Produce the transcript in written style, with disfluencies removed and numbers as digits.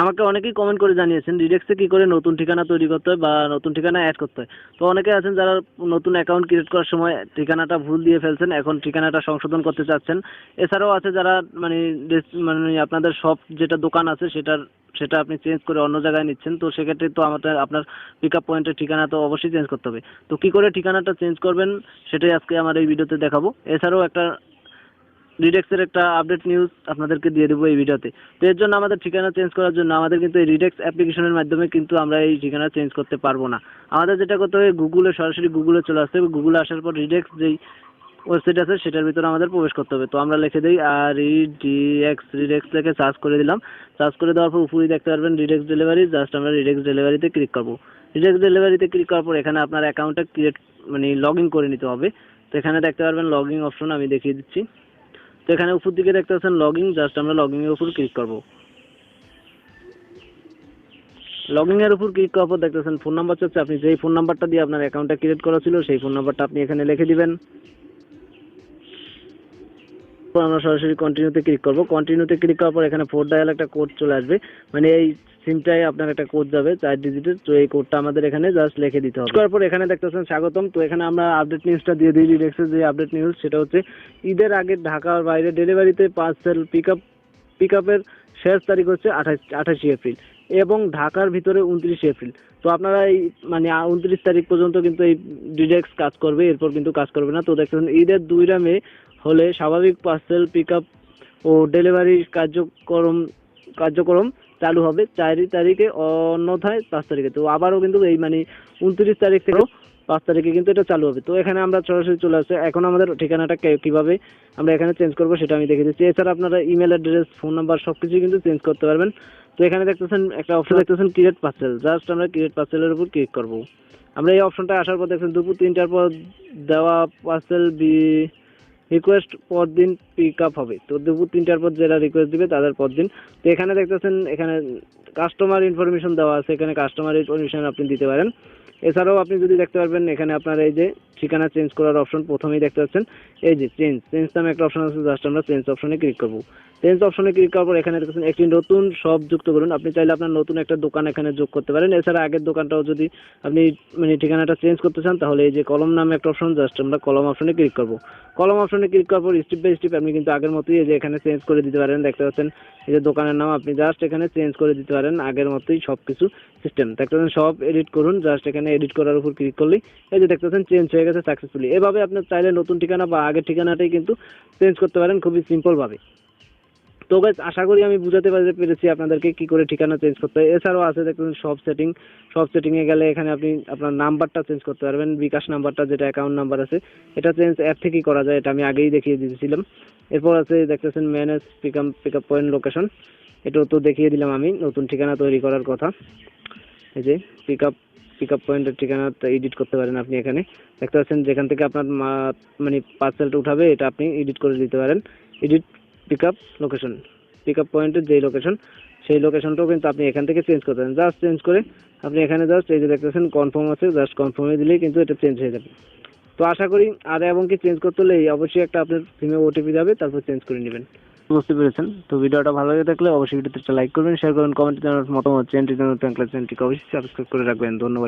আমাকে অনেকেই কমেন্ট করে জানিয়েছেন রিডেক্সে কি করে নতুন ঠিকানা তৈরি করতে হয় বা নতুন ঠিকানা অ্যাড করতে হয়। তো অনেকে আছেন যারা নতুন অ্যাকাউন্ট ক্রিয়েট করার সময় ঠিকানাটা ভুল দিয়ে ফেলছেন, এখন ঠিকানাটা সংশোধন করতে চাচ্ছেন। এছাড়াও আছে যারা মানে আপনাদের শপ যেটা দোকান আছে সেটা আপনি চেঞ্জ করে অন্য জায়গায় নিচ্ছেন। তো সেক্ষেত্রে তো আপনার পিক আপ পয়েন্টের ঠিকানা তো অবশ্যই চেঞ্জ করতে হবে। তো কি করে ঠিকানাটা চেঞ্জ করবেন সেটাই আজকে আমার এই ভিডিওতে দেখাবো। এছাড়াও একটা রিডেক্সের একটা আপডেট নিউজ আপনাদেরকে দিয়ে দেবো এই ভিডিওতে। তো এর জন্য আমাদের ঠিকানা চেঞ্জ করার জন্য আমাদের কিন্তু এই রিডেক্স অ্যাপ্লিকেশনের মাধ্যমে কিন্তু আমরা এই ঠিকানা চেঞ্জ করতে পারবো না। আমাদের যেটা করতে হবে, সরাসরি গুগলে চলে আসতে হবে। গুগলে আসার পর রিডেক্স যেই ওয়েবসাইট আছে সেটার ভিতরে আমাদের প্রবেশ করতে হবে। তো আমরা লিখে দিই রিডেক্স লিখে সার্চ করে দিলাম। সার্চ করে দেওয়ার পর উপরেই দেখতে পারবেন রিডেক্স ডেলিভারি। জাস্ট আমরা রিডেক্স ডেলিভারিতে ক্লিক করবো। রিডেক্স ডেলিভারিতে ক্লিক করার পর এখানে আপনার অ্যাকাউন্টটা লগ ইন করে নিতে হবে। তো এখানে দেখতে পারবেন লগ ইন অপশন, আমি দেখিয়ে দিচ্ছি। তো এখানে উপর দিকে দেখতে পাচ্ছেন লগ ইন, জাস্ট আমরা লগ ইনের উপর ক্লিক করব। লগ ইনের উপর ক্লিক করার পর দেখতেছেন ফোন নাম্বার চাচ্ছে। আপনি যেই ফোন নাম্বারটা দিয়ে আপনার অ্যাকাউন্টটা ক্রিয়েট করা ছিল সেই ফোন নাম্বারটা আপনি এখানে লিখে দিবেন। আমরা সরাসরি কন্টিনিউতে ক্লিক করব। কন্টিনিউতে ক্লিক করার পর এখানে 4 ডায়াল একটা কোড চলে আসবে, মানে এই সিমটায় আপনার একটা কোড যাবে 4 ডিজিটের। তো এই কোডটা আমাদের এখানে জাস্ট লিখে দিতে হবে। করার পর এখানে দেখতেছেন স্বাগতম। তো এখানে আমরা আপডেট নিউজটা দিয়ে দিই। রিডেক্সের যে আপডেট নিউজ সেটা হচ্ছে ঈদের আগে ঢাকার বাইরে ডেলিভারিতে পার্সেল পিক আপের শেষ তারিখ হচ্ছে 28 এপ্রিল এবং ঢাকার ভিতরে 29 এপ্রিল। তো আপনারা এই 29 তারিখ পর্যন্ত কিন্তু এই রিডেক্স কাজ করবে, এরপর কিন্তু কাজ করবে না। তো দেখতেছেন ঈদের 2 মে হলে স্বাভাবিক পার্সেল পিক আপ ও ডেলিভারি কার্যক্রম চালু হবে 4 তারিখে, অন্যথায় 5 তারিখে। তো আবারও কিন্তু এই 29 তারিখ থেকে 5 তারিখে কিন্তু এটা চালু হবে। তো এখানে আমরা সরাসরি চলে আসছে। এখন আমাদের ঠিকানাটা কিভাবে আমরা এখানে চেঞ্জ করবো সেটা আমি দেখে দিচ্ছি। এছাড়া আপনারা ইমেল অ্যাড্রেস, ফোন নাম্বার সবকিছু কিন্তু চেঞ্জ করতে পারবেন। তো এখানে দেখতেছেন একটা অপশন দেখতেছেন ক্রিয়েট পার্সেল। জাস্ট আমরা ক্রিয়েট পার্সেলের উপর ক্লিক করব। আমরা এই অপশনটা আসার পর দেখছেন দুপুর 3টার পর দেওয়া পার্সেল রিকোয়েস্ট পরদিন পিক আপ হবে। তো দুপুর 3টার পর যারা রিকোয়েস্ট দিবে তাদের পরদিন। তো এখানে দেখতেছেন এখানে কাস্টমার ইনফরমেশন দেওয়া আছে, এখানে কাস্টমার ইনফরমেশন আপনি দিতে পারেন। এছাড়াও আপনি যদি দেখতে পারবেন এখানে আপনার এই যে ঠিকানা চেঞ্জ করার অপশন প্রথমেই দেখতে পাচ্ছেন এই যে চেঞ্জ নামে একটা অপশন আছে। জাস্ট আমরা চেঞ্জ অপশনে ক্লিক করব। চেঞ্জ অপশনে ক্লিক করার পর এখানে দেখতেছেন একটি নতুন শপ যুক্ত করুন। আপনি চাইলে আপনার নতুন একটা দোকান এখানে যোগ করতে পারেন। এছাড়া আগের দোকানটাও যদি আপনি ঠিকানাটা চেঞ্জ করতে চান তাহলে এই যে কলম নামে একটা অপশন, জাস্ট আমরা কলম অপশনে ক্লিক করব। কলম অপশনে ক্লিক করার পর স্টেপ বাই স্টেপ আপনি কিন্তু আগের মতোই এই যে এখানে চেঞ্জ করে দিতে পারেন। দেখতে পাচ্ছেন এই যে দোকানের নাম আপনি জাস্ট এখানে চেঞ্জ করে দিতে পারেন আগের মতোই সবকিছু সিস্টেম। দেখতে পাচ্ছেন সব এডিট করুন, জাস্ট এখানে এডিট করার উপর ক্লিক করলেই এই যে দেখতে পাচ্ছেন চেঞ্জ হয়ে গেছে সাকসেসফুলি। এভাবে আপনি চাইলে নতুন ঠিকানা বা আগের ঠিকানাটাই কিন্তু চেঞ্জ করতে পারেন খুবই সিম্পল ভাবে। তো গাইস আশা করি আমি বুঝাতে পেরেছি আপনাদেরকে কি করে ঠিকানা চেঞ্জ করতে হয়। এছাড়াও আছে দেখুন সব সেটিংয়ে গেলে এখানে আপনি আপনার নাম্বারটা চেঞ্জ করতে পারবেন। বিকাশ নাম্বারটা যেটা অ্যাকাউন্ট নাম্বার আছে এটা চেঞ্জ অ্যাপ থেকেই করা যায়, এটা আমি আগেই দেখিয়ে দিয়েছিলাম। এরপর আছে দেখতেছেন manage pick up point location, এটাও তো দেখিয়ে দিলাম আমি নতুন ঠিকানা তৈরি করার কথা। এই যে পিক আপ পয়েন্টের ঠিকানাটা এডিট করতে পারেন আপনি। এখানে দেখতে পাচ্ছেন যেখান থেকে আপনার পার্সেলটা উঠাবে এটা আপনি এডিট করে দিতে পারেন। এডিট পিক আপ পয়েন্টের যেই লোকেশন সেই লোকেশনটাও কিন্তু আপনি এখান থেকে চেঞ্জ করতে পারেন। জাস্ট চেঞ্জ করে আপনি এখানে জাস্ট এই যে দেখতেছেন কনফার্ম আছে, জাস্ট কনফার্মে দিলেই কিন্তু এটা চেঞ্জ হয়ে যাবে। তো আশা করি আর এবং কি চেঞ্জ করতে হলে অবশ্যই একটা আপনার সিমে ওটিপি যাবে, তারপর চেঞ্জ করে নেবেন। বুঝতে পেরেছেন? তো ভিডিওটা ভালো লেগে থাকলে অবশ্যই ভিডিওতে একটা লাইক করবেন, শেয়ার করবেন, কমেন্টে জানার মতামত। চ্যানেলটি অবশ্যই সাবস্ক্রাইব করে রাখবেন। ধন্যবাদ।